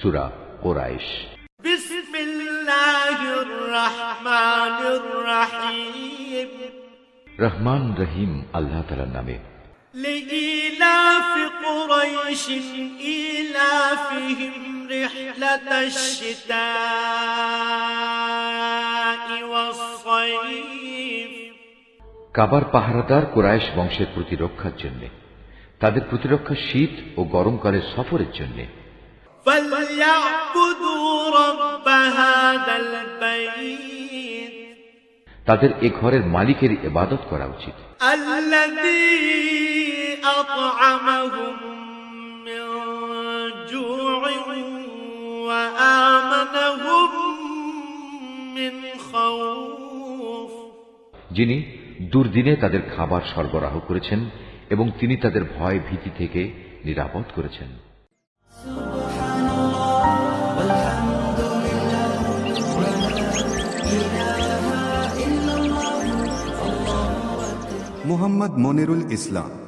সূরা কুরাইশ। বিসমিল্লাহির রহমানির রহিম। রহমান রহিম আল্লাহ তাআলার নামে। লিইলাফি কুরাইশ ইলাফিহিম রিহলাতাশ শিতাই ওয়াস সাইফ। কাবার পাহারাদার কুরাইশ বংশের প্রতিরক্ষার জন্য, তাদের প্রতিরক্ষা শীত ও গরমকালের সফরের জন্য। তাদের এ ঘরের মালিকের ইবাদত করা উচিত, যিনি দুর্দিনে তাদের খাবার সরবরাহ করেছেন এবং তিনি তাদের ভয় ভীতি থেকে নিরাপদ করেছেন। মোহাম্মদ মনিরুল ইসলাম।